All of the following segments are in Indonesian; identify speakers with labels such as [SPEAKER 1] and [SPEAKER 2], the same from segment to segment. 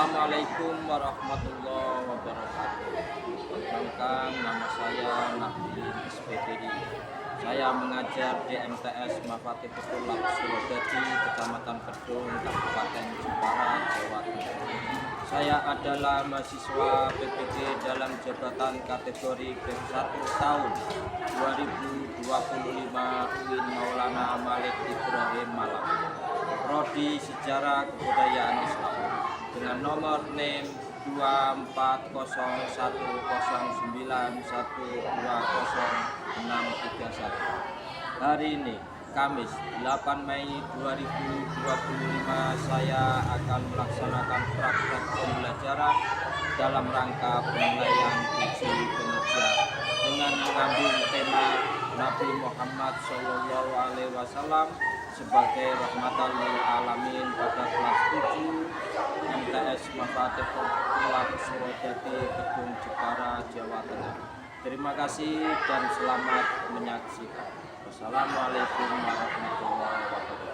[SPEAKER 1] Assalamualaikum warahmatullahi wabarakatuh. Perkenalkan, nama saya Nabi SPPD. Saya mengajar di MTS Mafatihul Tulab Surodadi, Kecamatan Kedung, Kabupaten Jepara, Jawa Timur. Saya adalah mahasiswa PPD dalam jabatan kategori grade 1 tahun 2025 UIN Maulana Malik Ibrahim Malang. Prodi Sejarah Kebudayaan Islam dengan nomor NIM 24109120631. Hari ini Kamis 8 Mei 2025 saya akan melaksanakan praktek pembelajaran dalam rangka penilaian uji kinerja dengan mengambil tema Nabi Muhammad SAW sebagai rahmatan lil alamin pada kelas 7 MTS Mafatihul Tulab Surodadi, Kedung, Jepara, Jawa Tengah. Terima kasih dan selamat menyaksikan. Wassalamualaikum warahmatullahi wabarakatuh.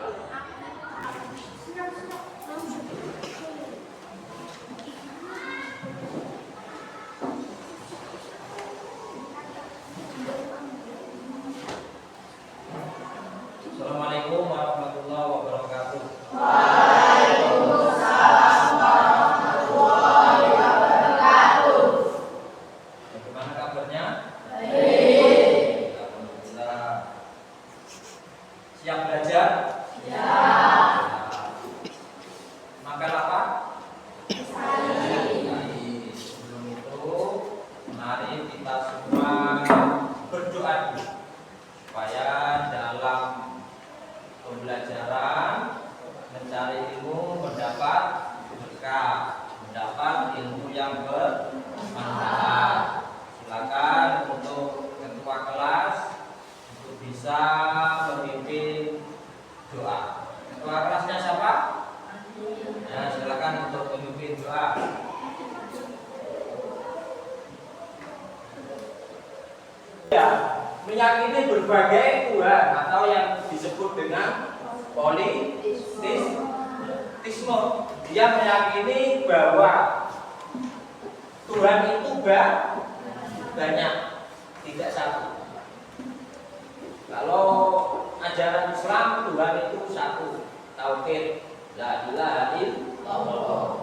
[SPEAKER 1] Assalamualaikum warahmatullahi wabarakatuh.
[SPEAKER 2] Waalaikumsalam warahmatullahi wabarakatuh.
[SPEAKER 1] Bagaimana kabarnya?
[SPEAKER 2] Baik.
[SPEAKER 1] Alhamdulillah. Siap belajar?
[SPEAKER 2] Siap.
[SPEAKER 1] Makan apa?
[SPEAKER 2] Sari.
[SPEAKER 1] Sebelum itu, mari kita semua berdoa dulu supaya dalam pembelajaran mencari ilmu mendapat berkah, mendapat ilmu yang bermanfaat. Silakan untuk ketua kelas untuk bisa memimpin doa. Ketua kelasnya siapa? Ya, silakan untuk memimpin doa. Ya, meyakini berbagai Tuhan atau yang disebut dengan politisme. Dia meyakini bahwa Tuhan itu banyak, tidak satu. Kalau ajaran Islam Tuhan itu satu, tauhid, la ilaha illallah.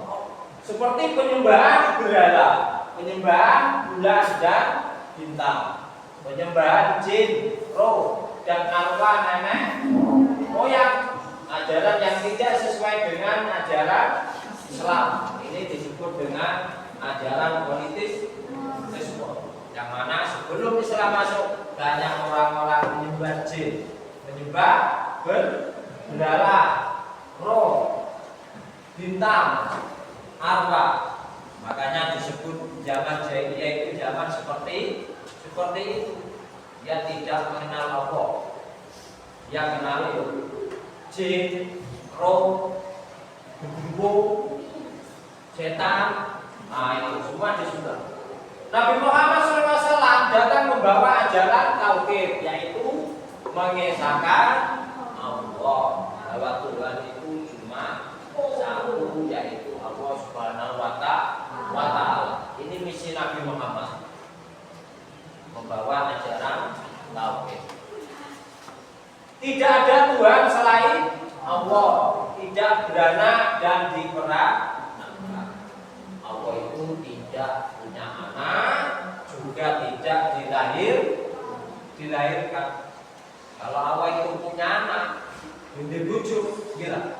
[SPEAKER 1] Seperti penyembahan berhala, penyembahan bulan dan bintang, penyembahan jin, roh, dan arwah nenek moyang, ajaran yang tidak sesuai dengan ajaran Islam. Ini disebut dengan ajaran politisme, yang mana sebelum Islam masuk banyak orang-orang menyembah jin, menyembah berhala, roh, bintang, arwah. Makanya disebut zaman jahiliyah itu zaman seperti itu. Dia tidak mengenal Allah, dia kenal jin, roh, gembung, setan. Nah, itu semua disebut. Nabi Muhammad SAW datang membawa ajaran tauhid, yaitu mengesahkan Allah, bahwa Tuhan itu cuma satu, yaitu Allah Subhanahu wa Ta'ala. Ini misi Nabi Muhammad, membawa ajaran tauhid. Tidak ada Tuhan selain Allah, tidak beranak dan diperanakan. Allah itu tidak punya anak, juga tidak dilahirkan. Kalau Allah itu punya anak, dibujuk, gila.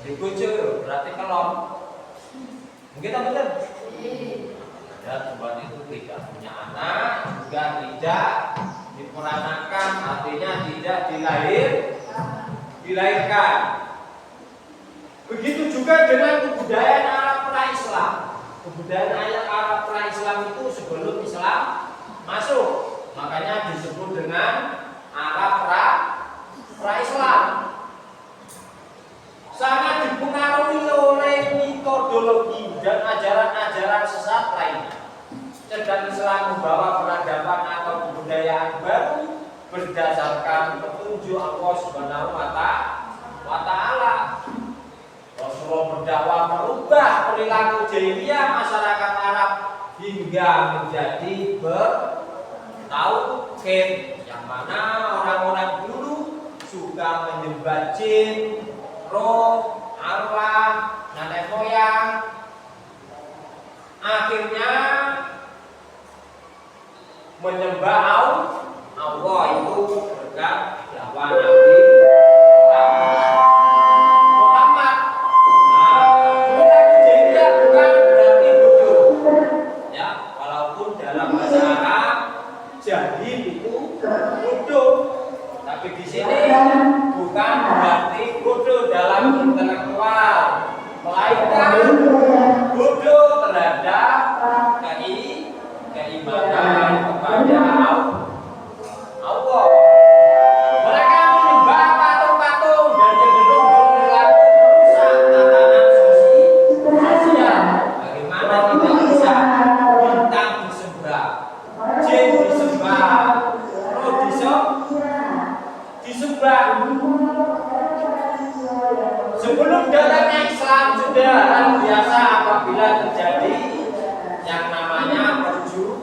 [SPEAKER 1] Dibujuk berarti kelon. Mungkin tak benar? Ya, Tuhan itu tidak punya anak, juga tidak diperanakan, artinya tidak dilahirkan. Begitu juga dengan kebudayaan Arab pra-Islam. Kebudayaan Arab pra-Islam itu sebelum Islam masuk, makanya disebut dengan Arab pra-Islam. Sangat dipengaruhi oleh metodologi dan ajaran-ajaran sesat lainnya. Sedang Islam membawa peradaban atau kebudayaan baru berdasarkan petunjuk Allah Subhanahu wa Ta'ala. Rasulullah berdakwah merubah perilaku jahiliyah masyarakat Arab hingga menjadi bertauhid, yang mana orang-orang dulu suka menyembah jin, roh, arwah, nenek moyang. Akhirnya menyembah Allah itu berkat dakwah Nabi Muhammad. Perilaku jahiliyah bukan berarti bodoh, ya, walaupun dalam bahasa Arab jahil itu bodoh, tapi di sini bukan berarti bodoh dalam intelektual, melainkan bodoh terhadap keimanan kepada Allah. Mereka menyembah patung-patung dan cenderung berperilaku merusak tatanan sosial. Bagaimana tidak bisa bintang disembah, jin disembah, roh disembah. Sebelum datangnya Islam sudah hal biasa apabila terjadi yang namanya perjudian.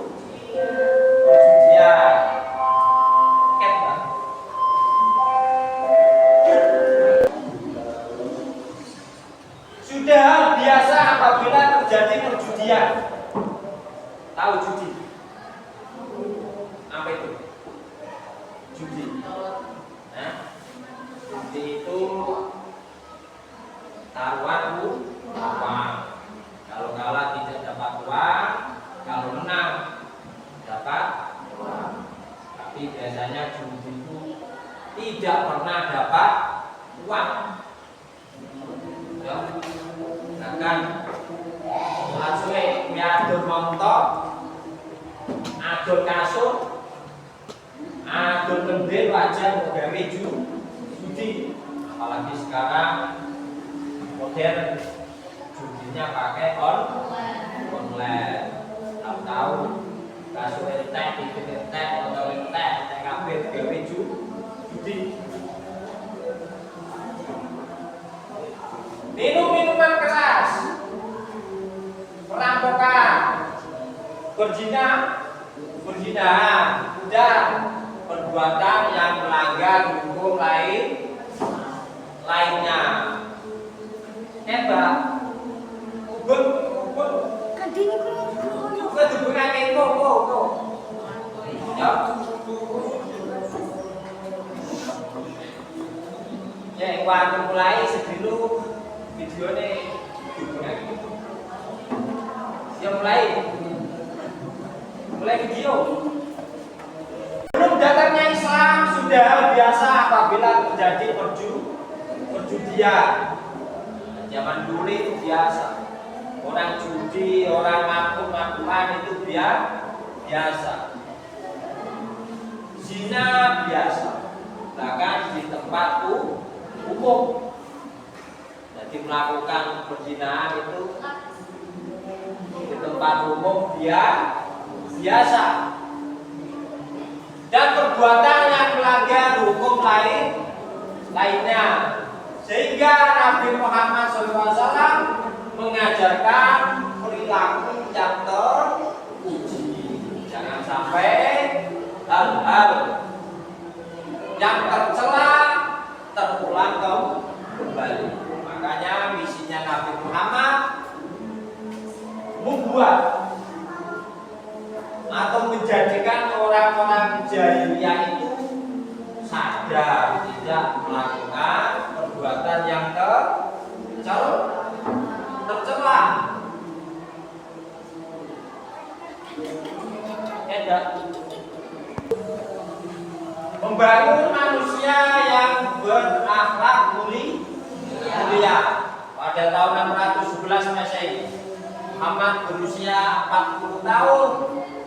[SPEAKER 1] Sudah hal biasa apabila terjadi perjudian. Tahu judi? Apa itu? Judi. Nah, judi itu taruhan uang. Kalau kalah tidak dapat uang, kalau menang dapat uang. Tapi biasanya judi itu tidak pernah dapat uang. Ya, bahkan langsung adon montok, adon kasur, adon lembir wajan gawe judi. Apalagi sekarang modern, judinya pakai online. Tahu-tahu kasur entek, itu entek, motor entek kabeh gawe judi. Minum-minuman keras, perampokan, perzinahan, dan perbuatan yang melanggar hukum lainnya. Hebat, ubun,
[SPEAKER 2] Kadini kulo.
[SPEAKER 1] kedudukannya kok. Ya. Ya, waktu mulai sedulu videonya ya mulai video. Belum datangnya Islam sudah biasa apabila terjadi perjudian. Zaman dulu itu biasa. Orang judi, orang mabuk-mabukan itu biasa. Zina biasa. Bahkan di tempat umum. Jadi melakukan perzinahan itu di tempat umum biasa. Dan perbuatan yang melanggar hukum lainnya. Sehingga Nabi Muhammad SAW mengajarkan perilaku yang terpuji. Jangan sampai hal-hal yang tercela terulang kembali. Makanya misinya Nabi Muhammad membuat atau menjadikan orang-orang jahiliyah itu sadar tidak melakukan perbuatan yang tercela. Membangun manusia yang berakhlak mulia. Pada tahun 611 Masehi, Muhammad berusia 40 tahun.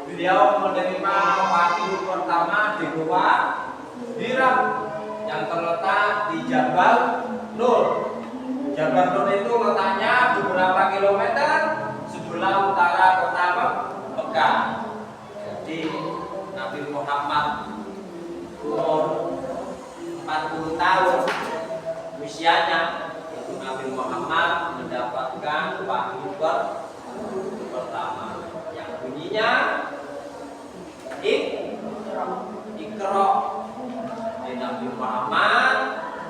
[SPEAKER 1] Beliau menerima wahyu pertama di Gua Hira yang terletak di Jabal Nur. Jabal Nur itu letaknya beberapa kilometer sebelah utara kota Mekah. Jadi Nabi Muhammad umur 40 tahun usianya, itu Nabi Muhammad mendapatkan membagikan wahyu pertama yang bunyinya Iqra. Nabi Muhammad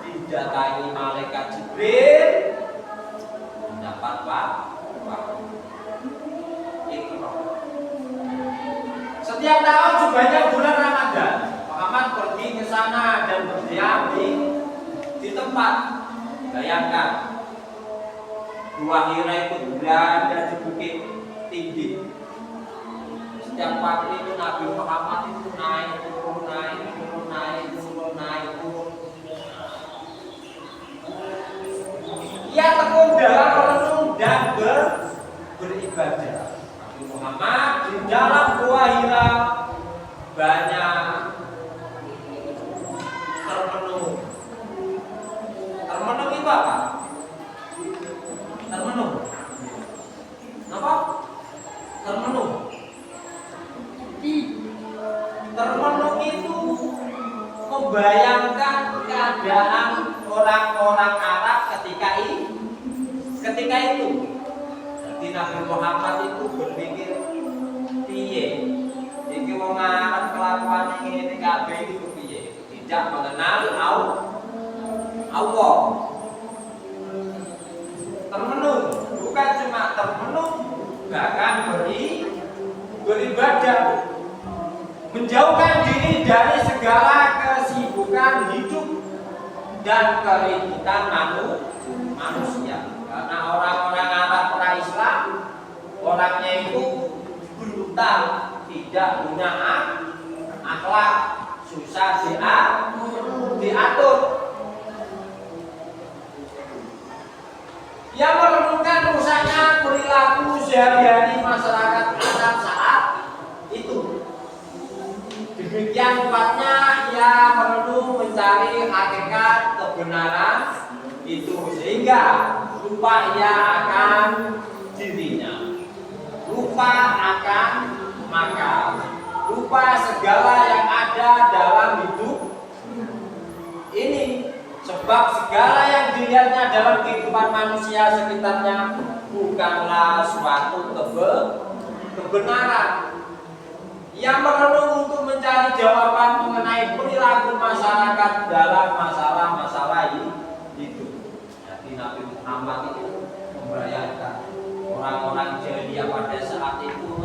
[SPEAKER 1] didatangi malaikat Jibril mendapat wahyu Iqra. Setiap tahun sebanyak bulan Ramadan Muhammad pergi ke sana dan berdiam di tempat. Bayangkan, Gua Hira itu berada di bukit tinggi. Setiap pagi itu Nabi Muhammad itu naik turun, naik turun, naik turun, naik turun. Ia tekun dalam merenung dan beribadah. Nabi Muhammad di dalam Gua Hira banyak termenung. Termenung itu apa? Termenung. Apa? Termenung. Termenung itu membayangkan keadaan orang-orang Arab ketika itu. Jadi Nabi Muhammad itu berpikir piye iki wong Arab kelakuan ngene kabeh itu piye? Tidak mengenal Allah. Termenung, bukan cuma termenung, bahkan beribadah, menjauhkan diri dari segala kesibukan hidup dan keributan manusia. Karena orang-orang Arab pra-Islam orangnya itu brutal, tidak punya akhlak, susah diatur. Yang merenungkan rusaknya perilaku sehari-hari masyarakat Arab saat itu. Demikian kuatnya ia merenung mencari hakikat kebenaran itu, sehingga lupa ia akan dirinya, lupa akan makan, lupa segala yang ada dalam hidup ini. Sebab segala yang dilihatnya dalam kehidupan manusia sekitarnya bukanlah suatu kebenaran. Ia merenung untuk mencari jawaban mengenai perilaku masyarakat dalam masalah-masalah hidup. Jadi Nabi Muhammad itu membayangkan orang-orang jahiliyah pada saat itu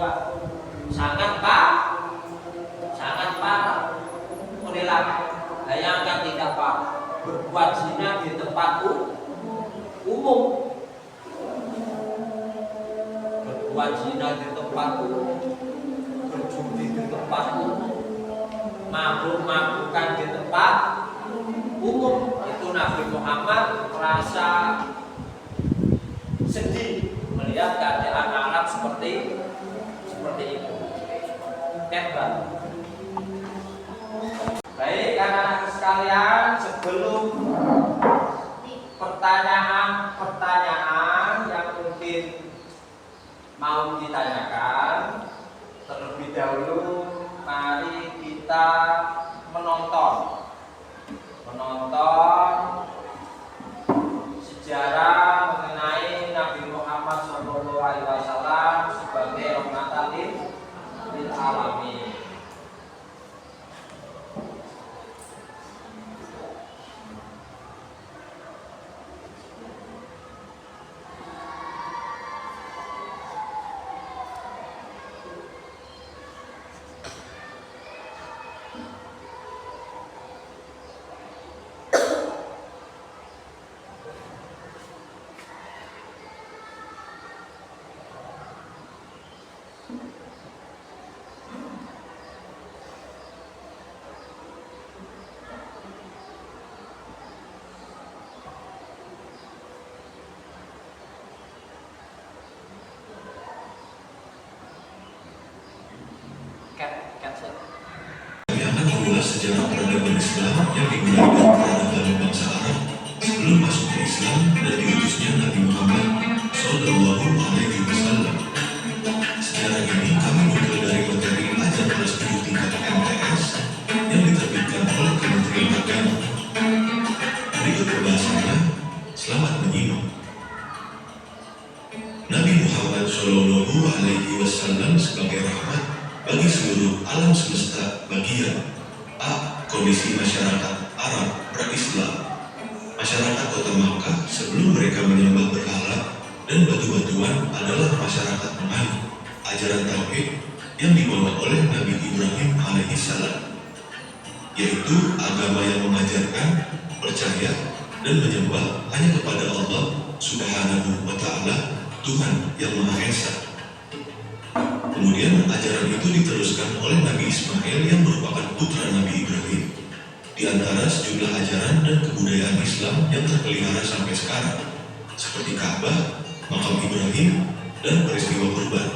[SPEAKER 1] sangat parah perilaku. Bayangkan tidak parah, berbuat zina di tempat umum, berbuat zina di tempat umum, berjudi di tempat umum, mabuk-mabukan di tempat umum. Itu Nabi Muhammad merasa sedih melihat keadaan Arab seperti itu. Hebat. Baik anak-anak sekalian, sebelum pertanyaan yang mungkin mau ditanyakan, terlebih dahulu mari kita menonton sejarah mengenai Nabi Muhammad SAW sebagai rahmatan lil alamin.
[SPEAKER 3] Adalah sejarah peradaban Islam yang digunakan peradaban bangsa Arab sebelum masuk ke Islam dan diutusnya Nabi Muhammad Sallallahu Alaihi Wasallam. Sejarah ini kami nukil dari materi ajar kelas 7 tingkat MTS yang diterbitkan oleh Kementerian Agama. Berikut pembahasannya, selamat menyimak. Nabi Muhammad Shallallahu Alaihi Wasallam sebagai rahmat bagi seluruh alam semesta bagian A. Kondisi masyarakat Arab berislam. Masyarakat kota Makkah sebelum mereka menyembah berhala dan batu-batuan adalah masyarakat penganut ajaran tauhid yang dibawa oleh Nabi Ibrahim alaihissalam, yaitu agama yang mengajarkan, percaya, dan menyembah hanya kepada Allah Subhanahu wa Ta'ala, Tuhan yang Maha Esa. Kemudian ajaran itu diteruskan oleh Nabi Ismail yang merupakan putra Nabi Ibrahim. Di antara sejumlah ajaran dan kebudayaan Islam yang terpelihara sampai sekarang, seperti Ka'bah, makam Ibrahim, dan peristiwa kurban.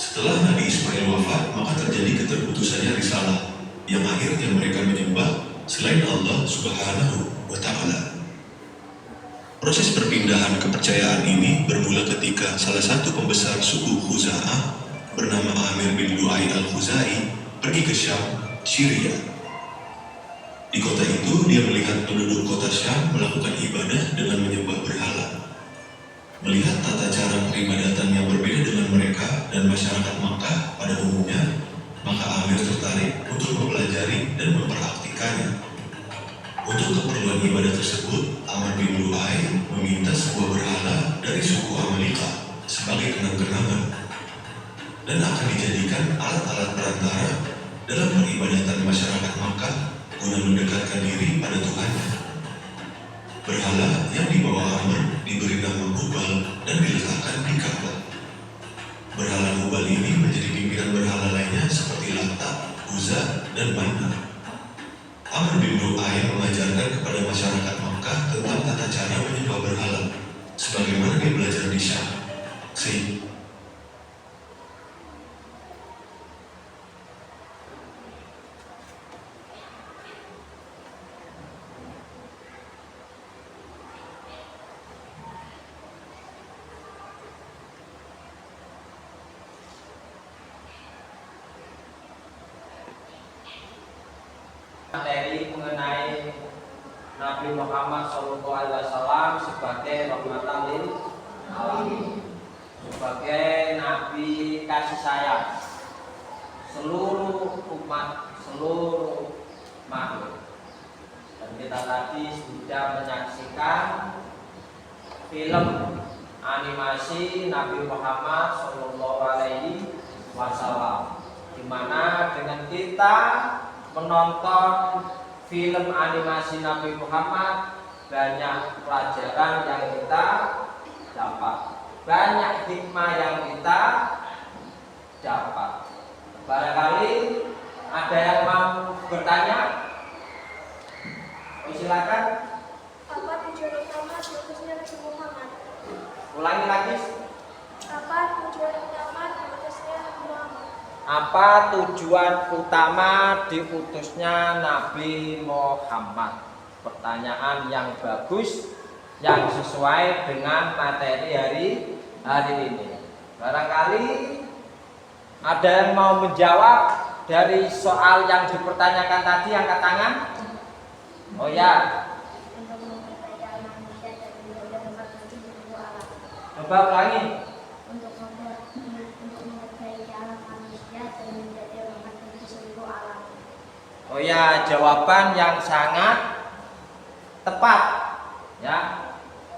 [SPEAKER 3] Setelah Nabi Ismail wafat, maka terjadi keterputusannya risalah, yang akhirnya mereka menyembah selain Allah Subhanahu wa Ta'ala. Proses perpindahan kepercayaan ini bermula ketika salah satu pembesar suku Khuza'ah bernama Amir bin Lu'ay al-Khuzai pergi ke Syam, Syria. Di kota itu, dia melihat penduduk kota Syam melakukan ibadah dengan menyembah berhala. Melihat tata cara peribadatan yang berbeda dengan mereka dan masyarakat Makkah pada umumnya, maka Amir tertarik untuk mempelajari dan mempraktikannya. Untuk keperluan ibadah tersebut, Amr bin Lu'ay meminta sebuah berhala dari suku Amalika sebagai kenang-kenangan dan akan dijadikan alat-alat perantara dalam peribadatan masyarakat Makkah guna mendekatkan diri pada Tuhannya. Berhala yang dibawa Amr diberi nama Hubal dan diletakkan di Ka'bah. Berhala Hubal ini menjadi pimpinan berhala lainnya seperti Lata, Uzza, dan Manat. Amr bin Lu'ay mengajarkan kepada masyarakat Makkah tentang tata cara menyembah berhala, sebagaimana dia belajar di Syam.
[SPEAKER 1] Materi mengenai Nabi Muhammad SAW sebagai rahmatan lil alamin, sebagai Nabi kasih sayang seluruh umat, seluruh makhluk. Dan kita tadi sudah menyaksikan film animasi Nabi Muhammad SAW, di mana dengan kita menonton film animasi Nabi Muhammad, banyak pelajaran yang kita dapat, banyak hikmah yang kita dapat. Barangkali ada yang mau bertanya? Silakan.
[SPEAKER 2] Apa tujuan utama diutusnya Nabi Muhammad?
[SPEAKER 1] Ulangi lagi.
[SPEAKER 2] Apa tujuan utama diutusnya Nabi Muhammad?
[SPEAKER 1] Apa tujuan utama diutusnya Nabi Muhammad? Pertanyaan yang bagus, yang sesuai dengan materi hari ini. Barangkali ada yang mau menjawab dari soal yang dipertanyakan tadi, angkat tangan. Oh ya,
[SPEAKER 2] Untuk memperkaya manusia dan menjaga tempat suci seluruh alam.
[SPEAKER 1] coba ulangi.
[SPEAKER 2] Untuk memperkaya alam manusia dan menjaga tempat suci seluruh alam.
[SPEAKER 1] Oh ya, jawaban yang sangat tepat, ya,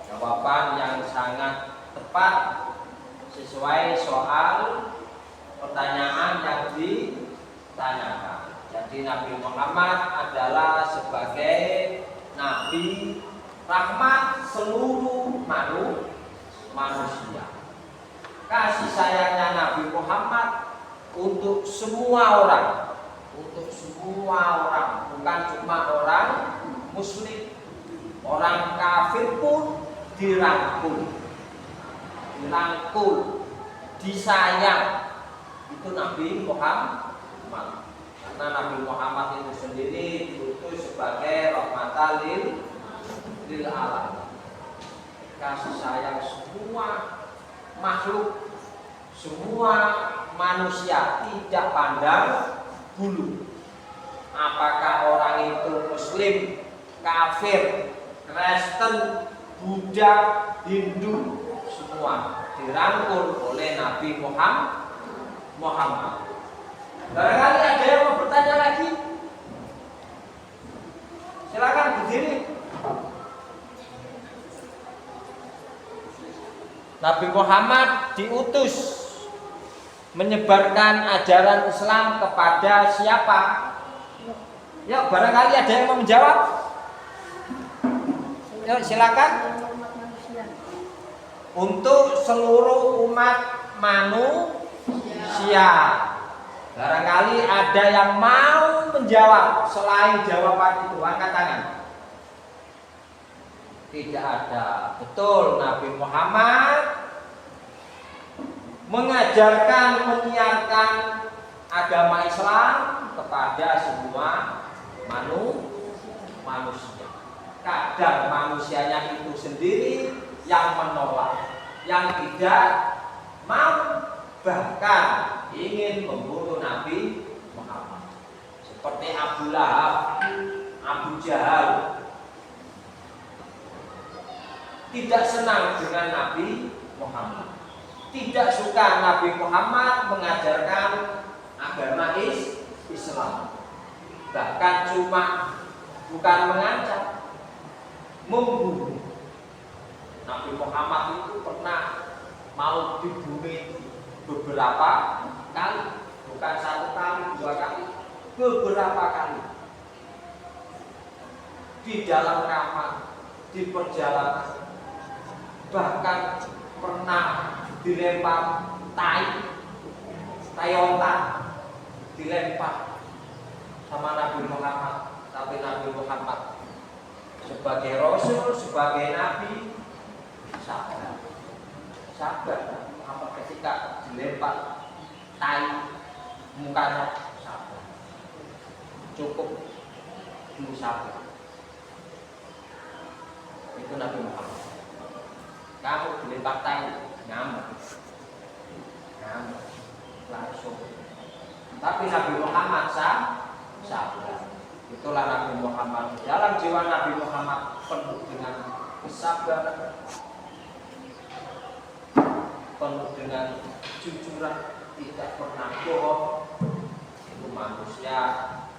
[SPEAKER 1] jawaban yang sangat tepat sesuai soal pertanyaan yang ditanyakan. Jadi Nabi Muhammad adalah sebagai Nabi rahmat seluruh manusia. Kasih sayangnya Nabi Muhammad untuk semua orang, bukan cuma orang Muslim, orang kafir pun dirangkul, disayang. Itu Nabi Muhammad. Karena Nabi Muhammad itu sendiri diutus sebagai rahmatan lil alamin. Kasih sayang semua makhluk, semua manusia, tidak pandang bulu. Apakah orang itu Muslim, kafir, Kristen, Buddha, Hindu, semua dirangkul oleh Nabi Muhammad. Barangkali ada yang mau bertanya lagi? Silakan berdiri. Nabi Muhammad diutus menyebarkan ajaran Islam kepada siapa? Yuk, barangkali ada yang mau menjawab. Yuk, silakan. Untuk seluruh umat manusia. Barangkali ada yang mau menjawab selain jawaban itu, angkat tangan. Tidak ada. Betul, Nabi Muhammad mengajarkan, menyiarkan agama Islam kepada semua manusia. Kadang manusianya itu sendiri yang menolak, yang tidak mau, bahkan ingin membunuh Nabi Muhammad. Seperti Abu Lahab, Abu Jahal. Tidak senang dengan Nabi Muhammad. Tidak suka Nabi Muhammad mengajarkan agama Islam. Bahkan cuma bukan mengancam, membunuh. Nabi Muhammad itu pernah mau dibunuh beberapa kali, bukan satu kali, dua kali, beberapa kali. Di dalam kamar, di perjalanan, bahkan pernah dilempar tai onta, dilempar sama Nabi Muhammad. Tapi Nabi Muhammad sebagai Rasul, sebagai Nabi, sabar. Apa ketika dilempar tai, mukanya sabar, cukup dulu sabar. Itu Nabi Muhammad. Kamu dilempar tai, ngamuk langsung. Tapi Nabi Muhammad sabar. Itulah Nabi Muhammad. Dalam jiwa Nabi Muhammad penuh dengan kesabaran, penuh dengan kejujuran, tidak pernah bohong. Itu manusia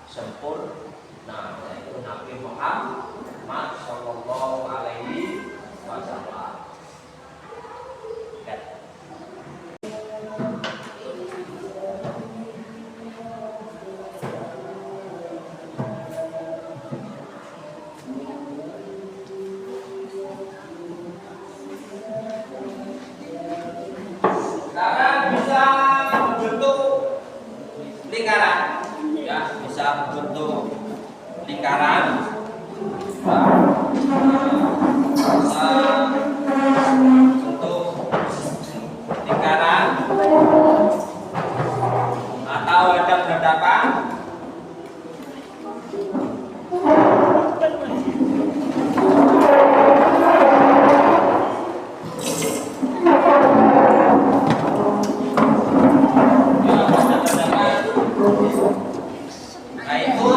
[SPEAKER 1] sempurna, yaitu Nabi Muhammad Sallallahu Alaihi Wasallam. Sekarang bisa membentuk lingkaran, ya, bisa membentuk lingkaran. Bisa bentuk lingkaran atau ada berhadapan. Nah itu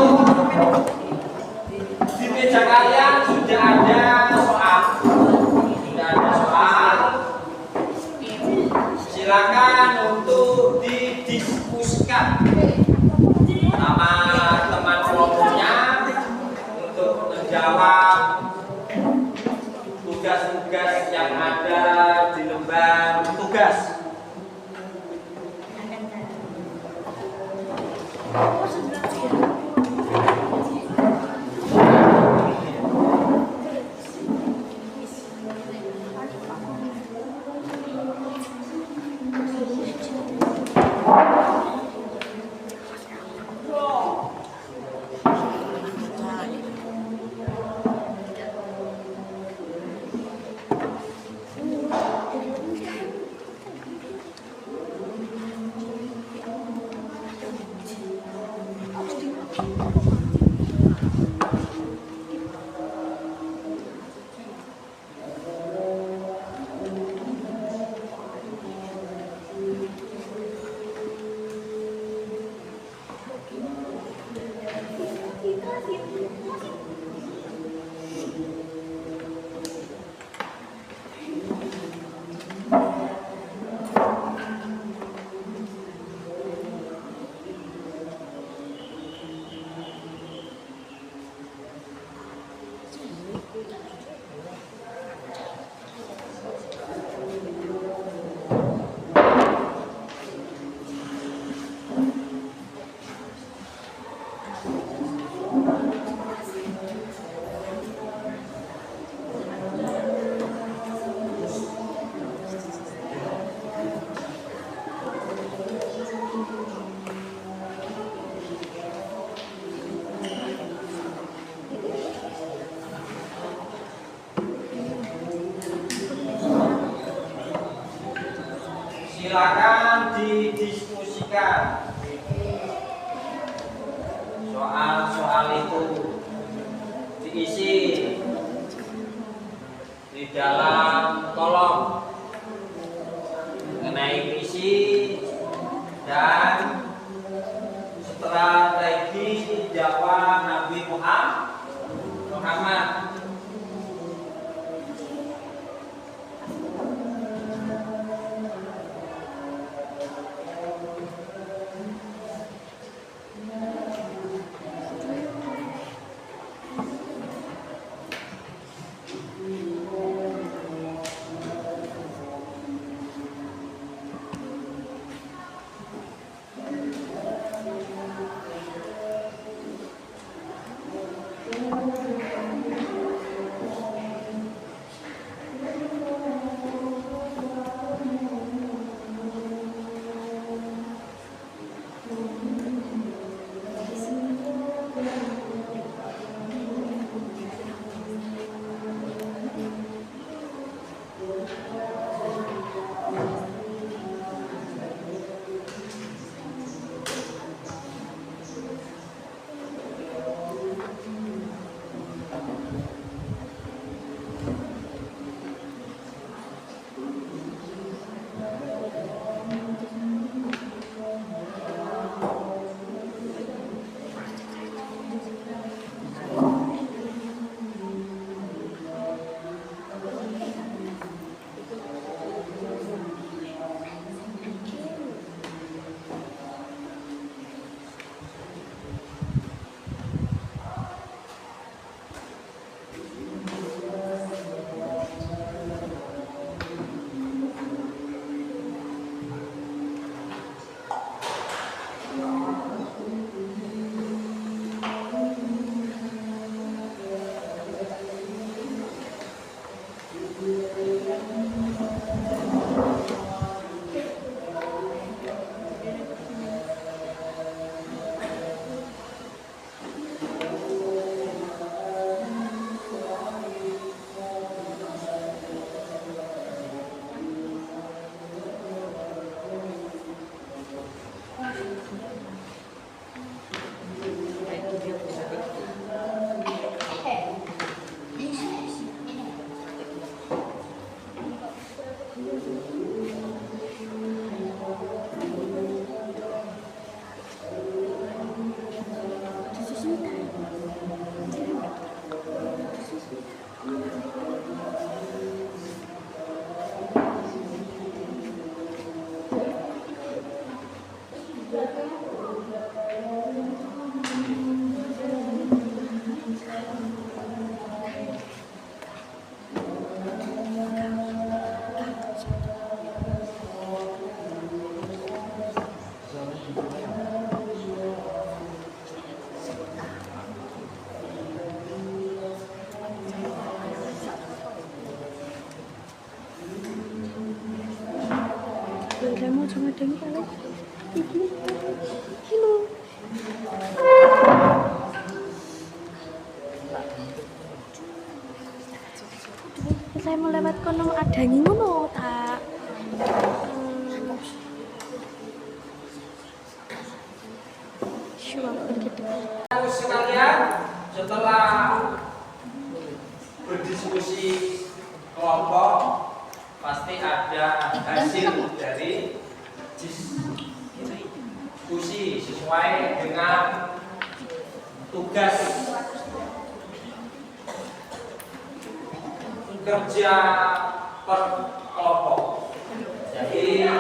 [SPEAKER 1] di meja kalian sudah ada soal, silakan untuk didiskusikan sama teman kelompoknya untuk menjawab tugas-tugas yang ada di lembar tugas. Silakan didiskusikan soal-soal itu, diisi di dalam kolom mengenai visi dan strategi dakwah Nabi Muhammad.
[SPEAKER 4] Kamu cuma dengar kalau halo. Saya mau lewat kono ada ngono tak.
[SPEAKER 1] Sekalian, setelah berdiskusi kelompok, pasti ada hasil dari diskusi sesuai dengan tugas kerja per kelompok. Jadi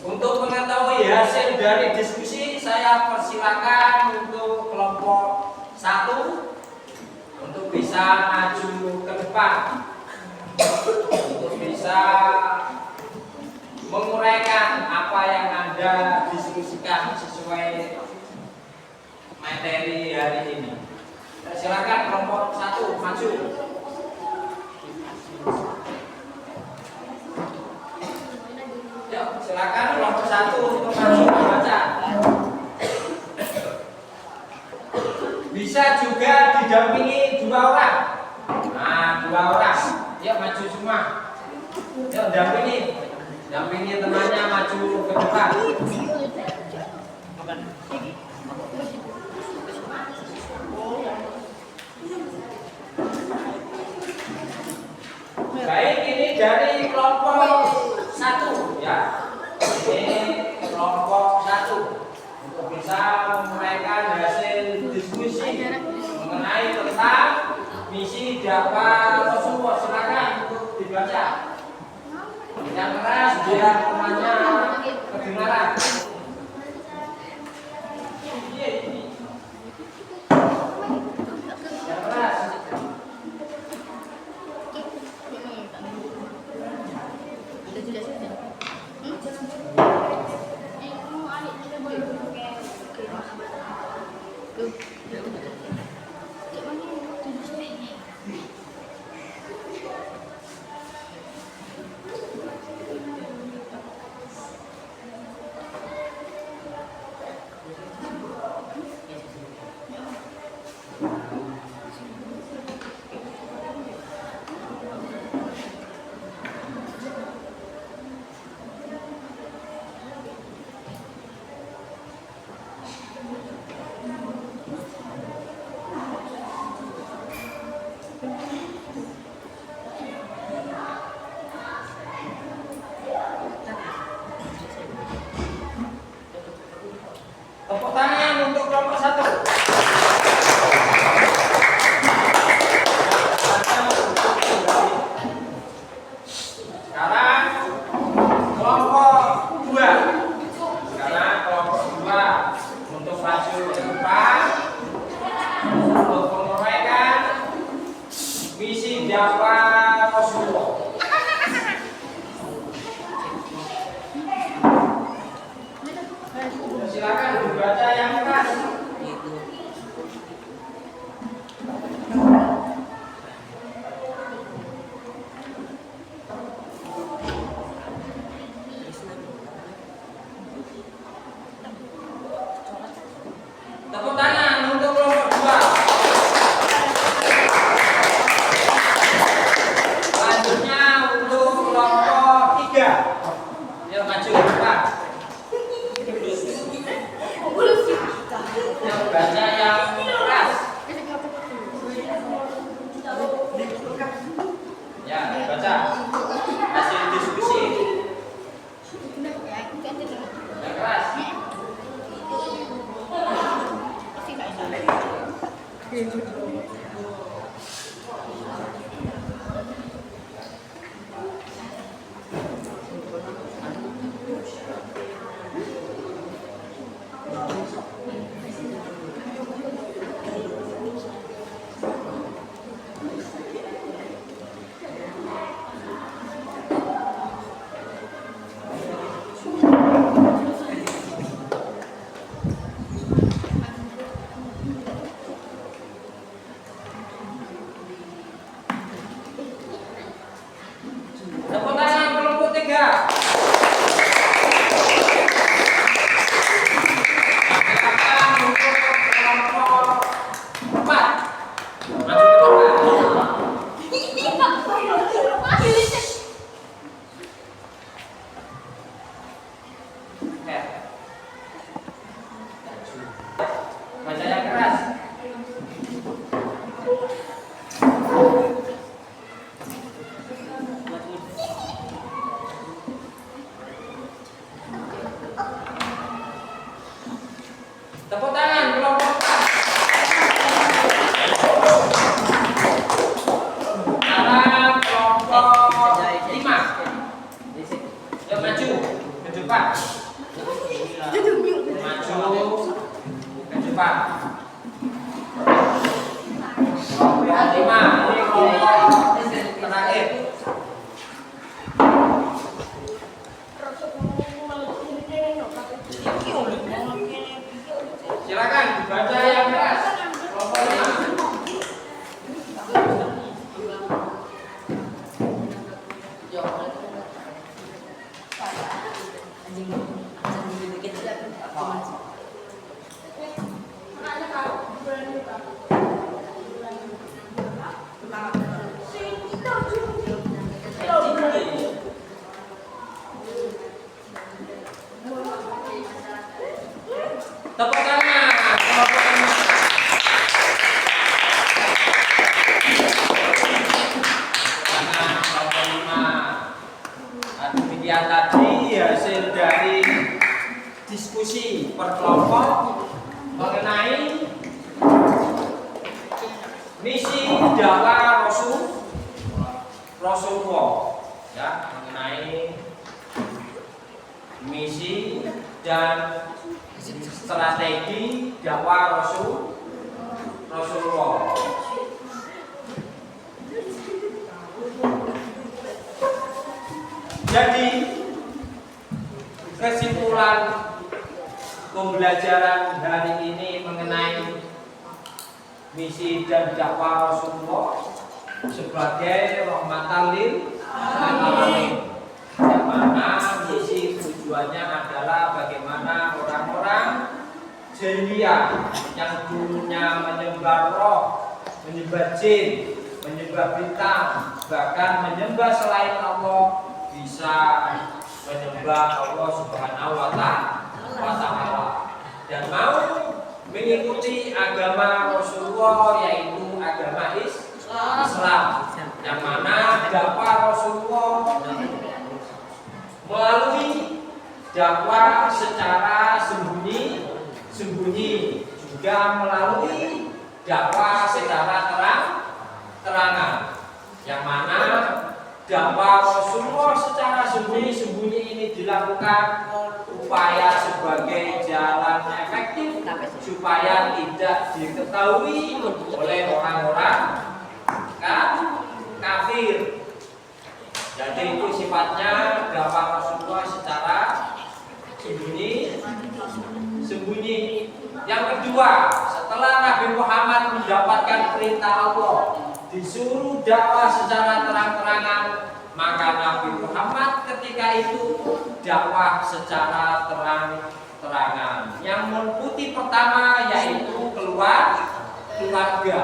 [SPEAKER 1] untuk mengetahui hasil dari diskusi, saya persilakan untuk kelompok 1 untuk bisa maju ke depan, untuk bisa menguraikan apa yang Anda diskusikan sesuai materi hari ini. Silakan kelompok 1 maju. Yuk, silakan kelompok 1 untuk maju membaca. Bisa juga didampingi 2 orang. Nah, 2 orang. Yuk maju semua. Yuk dampingi. Dampingi temannya maju ke depan. Baik, ini dari kelompok 1 ya. Ini kelompok 1 untuk bisa menyampaikan hasil diskusi mengenai tentang misi dakwah Rasulullah. Silakan dibaca. Yang keras biar temannya kedengaran. Yang keras. Tepuk tangan untuk kelompok 1. Sekarang kelompok 2. Sekarang kelompok 2 untuk maju ke depan untuk menguraikan misi dakwah Rasulullah. Silakan dibaca yang keras. Tepuk tangan untuk kelompok 2. Selanjutnya untuk kelompok 3. Ayo maju ke depan. Yang baca yang keras. Ya, baca hasil diskusi yang keras. Tepuk tangan kelompok 3. Silakan untuk kelompok 4. Maju ke depan. Baca yang keras. Tepuk tangan kelompok 4. Sekarang kelompok 5. Yuk maju ke depan. Maju ke depan. Kelompok 5 ini kelompok terakhir. Silakan baca yang keras. Kelompok 5. Demikian tadi hasil dari diskusi perkelompok mengenai misi dakwah Rasulullah, ya, mengenai misi dan strategi dakwah Rasulullah. Jadi kesimpulan pembelajaran hari ini mengenai misi dan dakwah Rasulullah sebagai rahmatan lil alamin, yang mana misi tujuannya adalah bagaimana orang-orang jahiliyah yang dulunya menyembah roh, menyembah jin, menyembah bintang, bahkan menyembah selain Allah, bisa menyembah Allah Subhanahu wa Ta'ala dan mau mengikuti agama Rasulullah, yaitu agama Islam, yang mana dakwah Rasulullah melalui dakwah secara sembunyi, juga melalui dakwah secara terangan, yang mana dakwah Rasulullah secara sembunyi ini dilakukan upaya sebagai jalan efektif supaya tidak diketahui oleh orang-orang kafir. Jadi itu sifatnya dakwah Rasulullah secara sembunyi. Yang kedua, setelah Nabi Muhammad mendapatkan perintah Allah disuruh dakwah secara terang-terangan, maka Nabi Muhammad ketika itu dakwah secara terang-terangan. Yang meliputi pertama yaitu keluarga.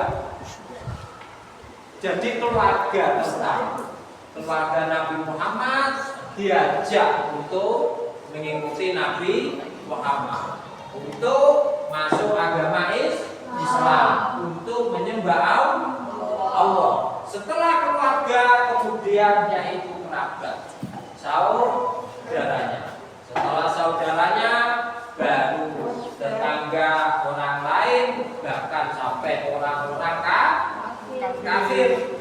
[SPEAKER 1] Jadi keluarga Nabi Muhammad diajak untuk mengikuti Nabi Muhammad, untuk masuk agama Islam, untuk menyembah Allah. Setelah keluarga, kemudian yaitu kerabat, saudaranya. Setelah saudaranya, baru tetangga, orang lain, bahkan sampai orang-orang kafir.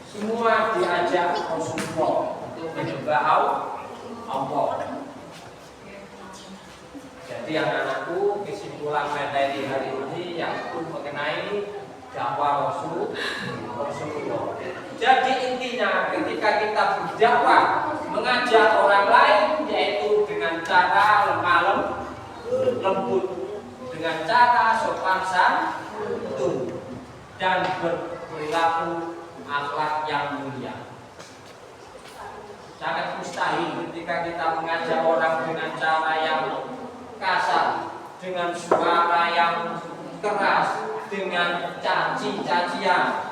[SPEAKER 1] Semua diajak Rasulullah untuk menyembah Allah. Jadi anak-anakku, kesimpulan materi hari ini yaitu mengenai dakwah Rasulullah. Jadi intinya ketika kita berdakwah, mengajak orang lain, yaitu dengan cara lemah lembut, dengan cara sopan santun, dan berperilaku akhlak yang mulia. Sangat mustahil ketika kita mengajak orang dengan cara yang kasar, dengan suara yang keras, dengan caci-cacian.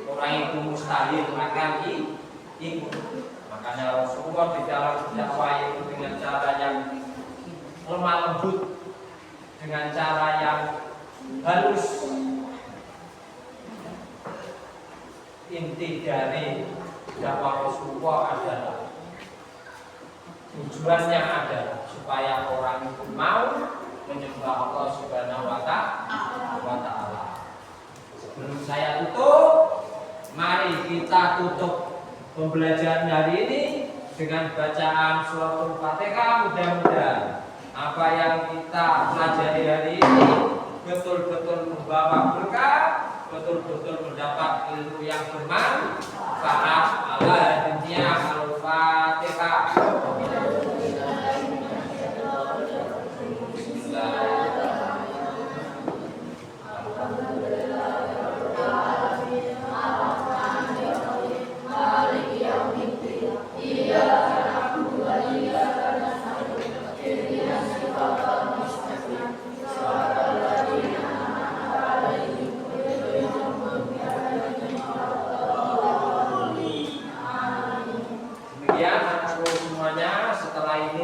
[SPEAKER 1] Orang itu mustahil akan ikut. Makanya Rasulullah di dalam dakwah itu dengan cara yang lemah lembut, dengan cara yang halus. Inti dari dakwah Rasulullah adalah tujuannya adalah supaya orang itu mau menyembah Allah Subhanahu wa Ta'ala. Sebelum saya tutup, mari kita tutup pembelajaran hari ini dengan bacaan suratul Fatihah. Mudah-mudahan apa yang kita pelajari hari ini betul-betul membawa berkah, betul-betul mendapat ilmu yang bermanfaat. Al-Fatihah.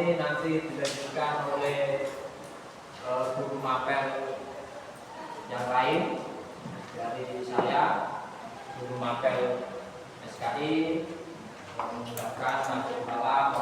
[SPEAKER 1] Nanti dilanjutkan oleh guru mapel yang lain dari saya, guru mapel SKI, mengucapkan selamat malam